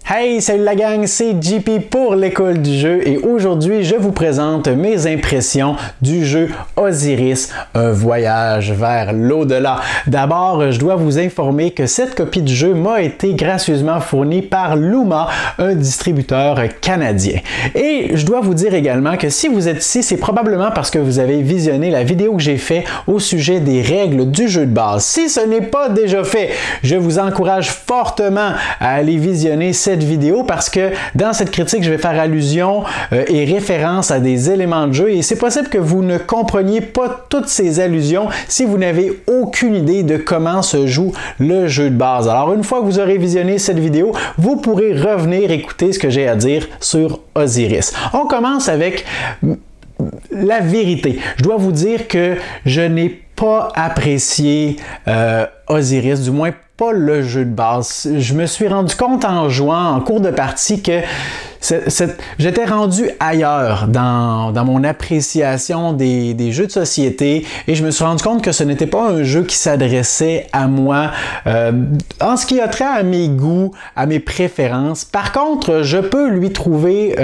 Hey, salut la gang, c'est JP pour l'école du jeu et aujourd'hui je vous présente mes impressions du jeu Osiris, un voyage vers l'au-delà. D'abord, je dois vous informer que cette copie du jeu m'a été gracieusement fournie par Luma, un distributeur canadien. Et je dois vous dire également que si vous êtes ici, c'est probablement parce que vous avez visionné la vidéo que j'ai faite au sujet des règles du jeu de base. Si ce n'est pas déjà fait, je vous encourage fortement à aller visionner cette vidéo parce que dans cette critique, je vais faire allusion et référence à des éléments de jeu et c'est possible que vous ne compreniez pas toutes ces allusions si vous n'avez aucune idée de comment se joue le jeu de base. Alors une fois que vous aurez visionné cette vidéo, vous pourrez revenir écouter ce que j'ai à dire sur Osiris. On commence avec la vérité. Je dois vous dire que je n'ai pas apprécié Osiris, du moins pas le jeu de base. Je me suis rendu compte en jouant en cours de partie que j'étais rendu ailleurs dans mon appréciation des jeux de société et je me suis rendu compte que ce n'était pas un jeu qui s'adressait à moi en ce qui a trait à mes goûts, à mes préférences. Par contre, je peux lui trouver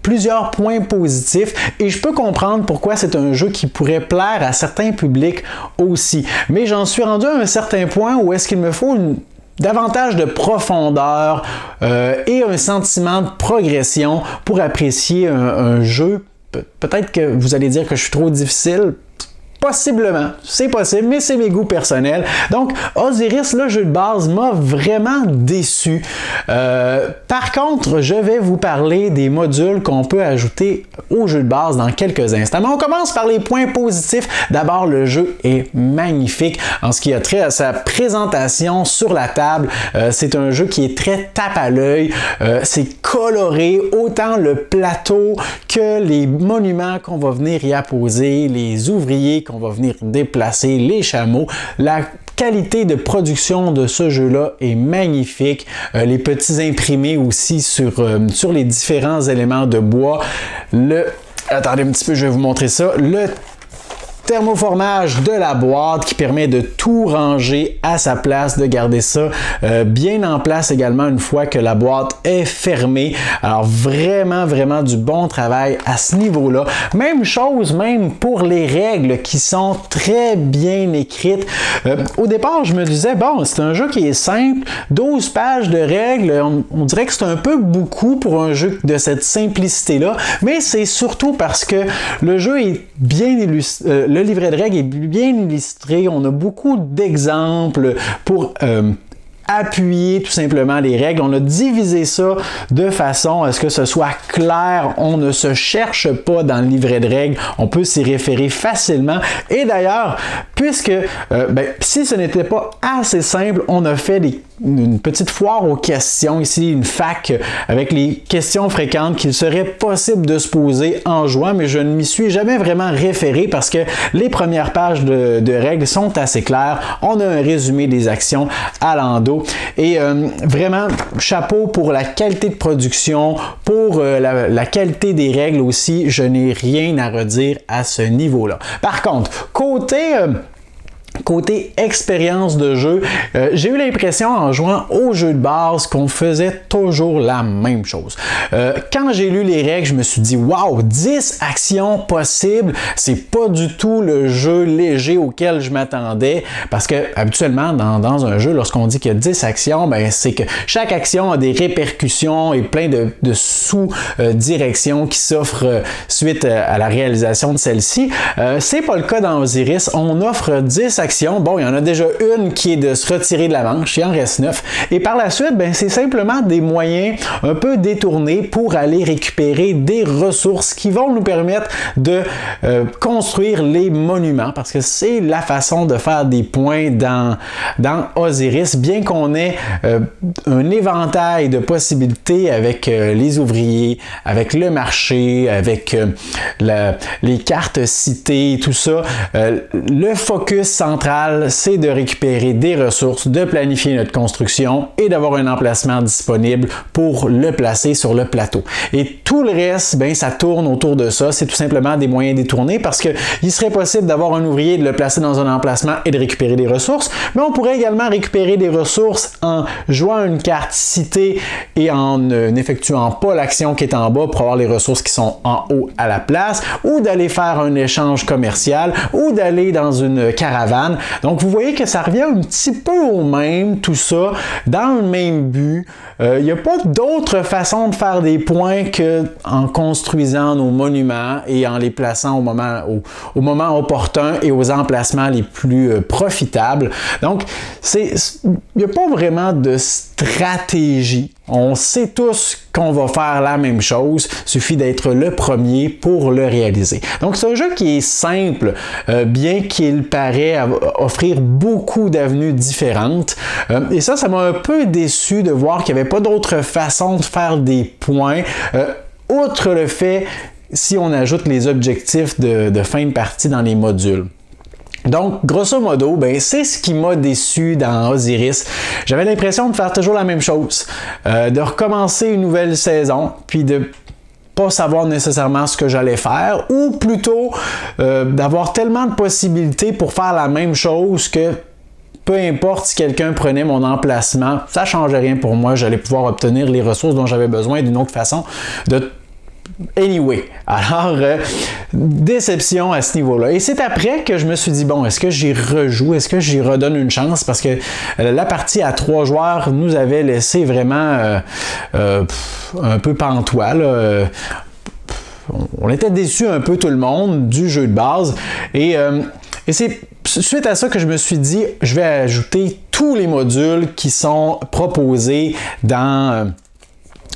plusieurs points positifs et je peux comprendre pourquoi c'est un jeu qui pourrait plaire à certains publics aussi. Mais j'en suis rendu à un certain point où est-ce qu'il me faut davantage de profondeur et un sentiment de progression pour apprécier un jeu. Peut-être que vous allez dire que je suis trop difficile. Possiblement, c'est possible, mais c'est mes goûts personnels. Donc, Osiris, le jeu de base, m'a vraiment déçu. Par contre, je vais vous parler des modules qu'on peut ajouter au jeu de base dans quelques instants. Mais on commence par les points positifs. D'abord, le jeu est magnifique en ce qui a trait à sa présentation sur la table. C'est un jeu qui est très tape à l'œil. C'est coloré, autant le plateau que les monuments qu'on va venir y apposer, les ouvriers qu'on va venir déplacer, les chameaux. La qualité de production de ce jeu-là est magnifique. Les petits imprimés aussi sur les différents éléments de bois. Attendez un petit peu, je vais vous montrer ça. Le thermoformage de la boîte qui permet de tout ranger à sa place, de garder ça bien en place également une fois que la boîte est fermée. Alors vraiment du bon travail à ce niveau-là. Même chose même pour les règles qui sont très bien écrites. Au départ, je me disais, bon, c'est un jeu qui est simple, 12 pages de règles, on dirait que c'est un peu beaucoup pour un jeu de cette simplicité-là, mais c'est surtout parce que le jeu est bien illustré. Le livret de règles est bien illustré, on a beaucoup d'exemples pour appuyer tout simplement les règles. On a divisé ça de façon à ce que ce soit clair. On ne se cherche pas dans le livret de règles. On peut s'y référer facilement. Et d'ailleurs, puisque si ce n'était pas assez simple, on a fait une petite foire aux questions ici, une fac avec les questions fréquentes qu'il serait possible de se poser en jouant, mais je ne m'y suis jamais vraiment référé parce que les premières pages de règles sont assez claires. On a un résumé des actions à l'endos et vraiment chapeau pour la qualité de production, pour la qualité des règles aussi. Je n'ai rien à redire à ce niveau-là. Par contre, côté expérience de jeu, j'ai eu l'impression en jouant au jeu de base qu'on faisait toujours la même chose. Quand j'ai lu les règles, je me suis dit wow, 10 actions possibles, c'est pas du tout le jeu léger auquel je m'attendais parce que habituellement dans un jeu, lorsqu'on dit qu'il y a 10 actions, c'est que chaque action a des répercussions et plein de sous-directions qui s'offrent suite à la réalisation de celle-ci. C'est pas le cas dans Osiris, on offre 10 actions. Bon, il y en a déjà une qui est de se retirer de la manche, il en reste 9. Et par la suite, c'est simplement des moyens un peu détournés pour aller récupérer des ressources qui vont nous permettre de construire les monuments, parce que c'est la façon de faire des points dans Osiris, bien qu'on ait un éventail de possibilités avec les ouvriers, avec le marché, avec les cartes citées, tout ça. Le focus central, c'est de récupérer des ressources, de planifier notre construction et d'avoir un emplacement disponible pour le placer sur le plateau. Et tout le reste, ben, ça tourne autour de ça. C'est tout simplement des moyens détournés parce qu'il serait possible d'avoir un ouvrier, de le placer dans un emplacement et de récupérer des ressources, mais on pourrait également récupérer des ressources en jouant une carte citée et en n'effectuant pas l'action qui est en bas pour avoir les ressources qui sont en haut à la place, ou d'aller faire un échange commercial, ou d'aller dans une caravane. Donc vous voyez que ça revient un petit peu au même, tout ça, dans le même but. Il n'y a pas d'autre façon de faire des points qu'en construisant nos monuments et en les plaçant au moment opportun et aux emplacements les plus profitables. Donc, il n'y a pas vraiment de stratégie. On sait tous qu'on va faire la même chose, il suffit d'être le premier pour le réaliser. Donc c'est un jeu qui est simple, bien qu'il paraît offrir beaucoup d'avenues différentes. Et ça m'a un peu déçu de voir qu'il n'y avait pas d'autre façon de faire des points, outre le fait si on ajoute les objectifs de fin de partie dans les modules. Donc, grosso modo, ben, c'est ce qui m'a déçu dans Osiris. J'avais l'impression de faire toujours la même chose, de recommencer une nouvelle saison, puis de pas savoir nécessairement ce que j'allais faire, ou plutôt d'avoir tellement de possibilités pour faire la même chose que peu importe si quelqu'un prenait mon emplacement, ça ne changeait rien pour moi, j'allais pouvoir obtenir les ressources dont j'avais besoin d'une autre façon Anyway, alors, déception à ce niveau-là. Et c'est après que je me suis dit, bon, est-ce que j'y rejoue? Est-ce que j'y redonne une chance? Parce que la partie à 3 joueurs nous avait laissé vraiment un peu pantois, là. On était déçus un peu tout le monde du jeu de base. Et c'est suite à ça que je me suis dit, je vais ajouter tous les modules qui sont proposés dans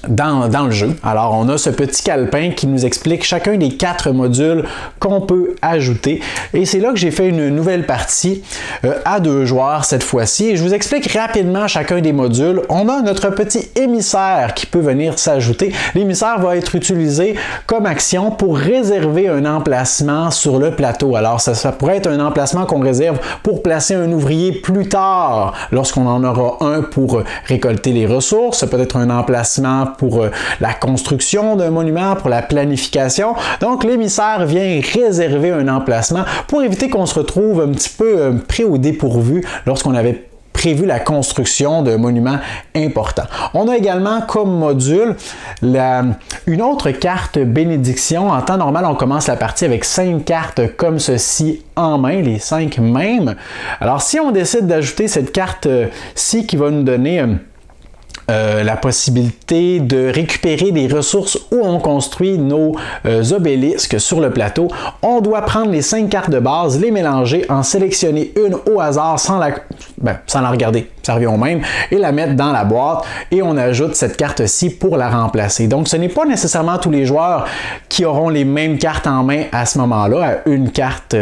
le jeu. Alors, on a ce petit calepin qui nous explique chacun des 4 modules qu'on peut ajouter. Et c'est là que j'ai fait une nouvelle partie à 2 joueurs cette fois-ci. Et je vous explique rapidement chacun des modules. On a notre petit émissaire qui peut venir s'ajouter. L'émissaire va être utilisé comme action pour réserver un emplacement sur le plateau. Alors, ça pourrait être un emplacement qu'on réserve pour placer un ouvrier plus tard, lorsqu'on en aura un pour récolter les ressources. Ça peut être un emplacement pour la construction d'un monument, pour la planification. Donc, l'émissaire vient réserver un emplacement pour éviter qu'on se retrouve un petit peu pris au dépourvu lorsqu'on avait prévu la construction d'un monument important. On a également comme module une autre carte bénédiction. En temps normal, on commence la partie avec 5 cartes comme ceci en main, les 5 mêmes. Alors, si on décide d'ajouter cette carte-ci qui va nous donner la possibilité de récupérer des ressources où on construit nos obélisques sur le plateau, on doit prendre les 5 cartes de base, les mélanger, en sélectionner une au hasard sans la regarder, ça revient au même, et la mettre dans la boîte et on ajoute cette carte-ci pour la remplacer. Donc ce n'est pas nécessairement tous les joueurs qui auront les mêmes cartes en main à ce moment-là, à une carte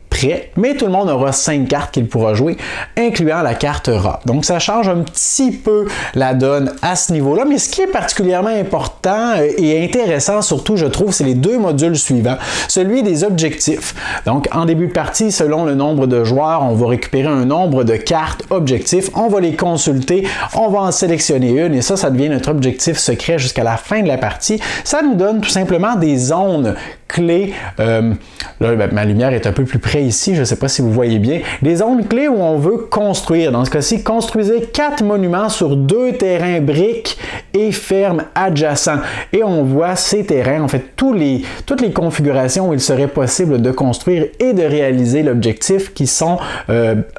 près, mais tout le monde aura 5 cartes qu'il pourra jouer, incluant la carte rat. Donc ça change un petit peu la donne à ce niveau-là, mais ce qui est particulièrement important et intéressant surtout, je trouve, c'est les 2 modules suivants. Celui des objectifs. Donc en début de partie, selon le nombre de joueurs, on va récupérer un nombre de cartes objectifs, on va les consulter, on va en sélectionner une et ça devient notre objectif secret jusqu'à la fin de la partie. Ça nous donne tout simplement des zones clés. Là, ma lumière est un peu plus près ici, je ne sais pas si vous voyez bien. Des zones clés où on veut construire. Dans ce cas-ci, construisez 4 monuments sur 2 terrains briques et fermes adjacents. Et on voit ces terrains, en fait, toutes les configurations où il serait possible de construire et de réaliser l'objectif qui sont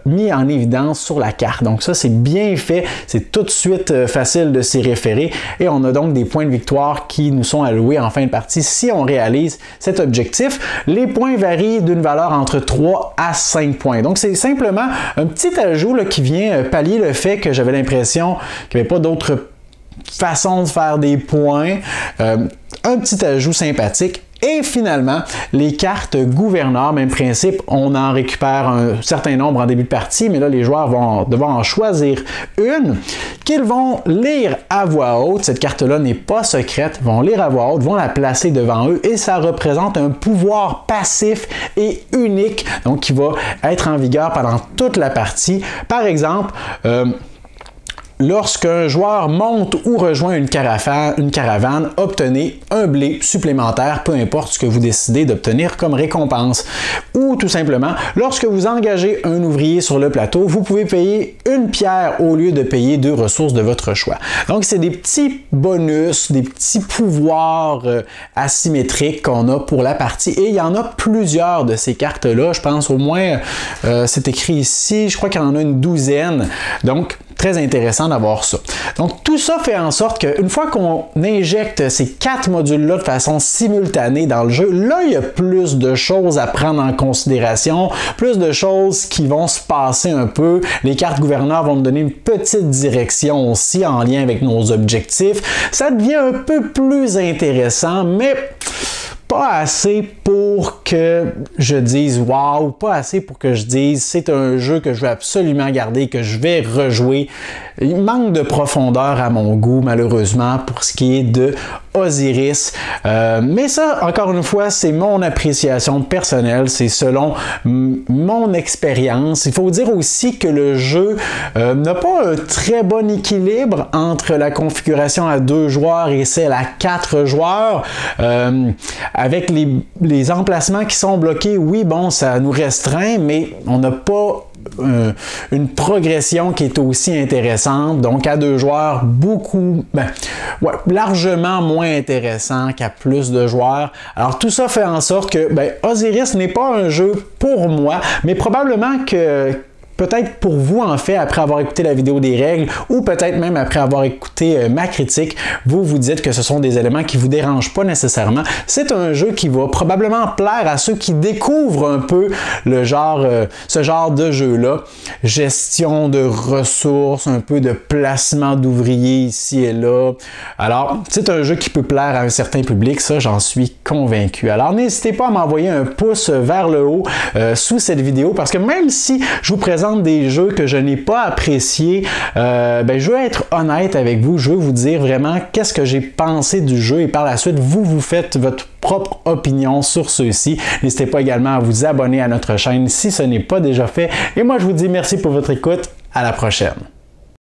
mis en évidence sur la carte. Donc ça, c'est bien fait. C'est tout de suite facile de s'y référer. Et on a donc des points de victoire qui nous sont alloués en fin de partie si on réalise cet objectif. Les points varient d'une valeur entre 3 à 5 points. Donc, c'est simplement un petit ajout là, qui vient pallier le fait que j'avais l'impression qu'il n'y avait pas d'autre façon de faire des points. Un petit ajout sympathique Et finalement, les cartes gouverneurs, même principe, on en récupère un certain nombre en début de partie, mais là, les joueurs vont devoir en choisir une qu'ils vont lire à voix haute. Cette carte-là n'est pas secrète, ils vont lire à voix haute, vont la placer devant eux et ça représente un pouvoir passif et unique, donc qui va être en vigueur pendant toute la partie. Par exemple, lorsqu'un joueur monte ou rejoint une caravane, obtenez un blé supplémentaire, peu importe ce que vous décidez d'obtenir comme récompense. Ou tout simplement, lorsque vous engagez un ouvrier sur le plateau, vous pouvez payer une pierre au lieu de payer 2 ressources de votre choix. Donc, c'est des petits bonus, des petits pouvoirs asymétriques qu'on a pour la partie. Et il y en a plusieurs de ces cartes-là. Je pense au moins, c'est écrit ici, je crois qu'il y en a une douzaine. Donc, très intéressant d'avoir ça. Donc, tout ça fait en sorte qu'une fois qu'on injecte ces 4 modules-là de façon simultanée dans le jeu, là, il y a plus de choses à prendre en considération, plus de choses qui vont se passer un peu. Les cartes gouverneurs vont nous donner une petite direction aussi en lien avec nos objectifs. Ça devient un peu plus intéressant, mais pas assez pour que je dise « wow », pas assez pour que je dise « c'est un jeu que je veux absolument garder, que je vais rejouer ». Il manque de profondeur à mon goût, malheureusement, pour ce qui est de Osiris. Mais ça, encore une fois, c'est mon appréciation personnelle, c'est selon mon expérience. Il faut dire aussi que le jeu n'a pas un très bon équilibre entre la configuration à 2 joueurs et celle à 4 joueurs. Avec les emplacements qui sont bloqués, oui, bon, ça nous restreint, mais on n'a pas une progression qui est aussi intéressante. Donc, à 2 joueurs, largement moins intéressant qu'à plus de joueurs. Alors, tout ça fait en sorte que Osiris n'est pas un jeu pour moi, mais probablement que peut-être pour vous, en fait, après avoir écouté la vidéo des règles ou peut-être même après avoir écouté ma critique, vous dites que ce sont des éléments qui ne vous dérangent pas nécessairement. C'est un jeu qui va probablement plaire à ceux qui découvrent un peu ce genre de jeu-là. Gestion de ressources, un peu de placement d'ouvriers ici et là. Alors, c'est un jeu qui peut plaire à un certain public, ça, j'en suis convaincu. Alors, n'hésitez pas à m'envoyer un pouce vers le haut sous cette vidéo parce que même si je vous présente des jeux que je n'ai pas appréciés, je veux être honnête avec vous, je veux vous dire vraiment qu'est-ce que j'ai pensé du jeu et par la suite, vous faites votre propre opinion sur ceux-ci. N'hésitez pas également à vous abonner à notre chaîne si ce n'est pas déjà fait. Et moi, je vous dis merci pour votre écoute. À la prochaine.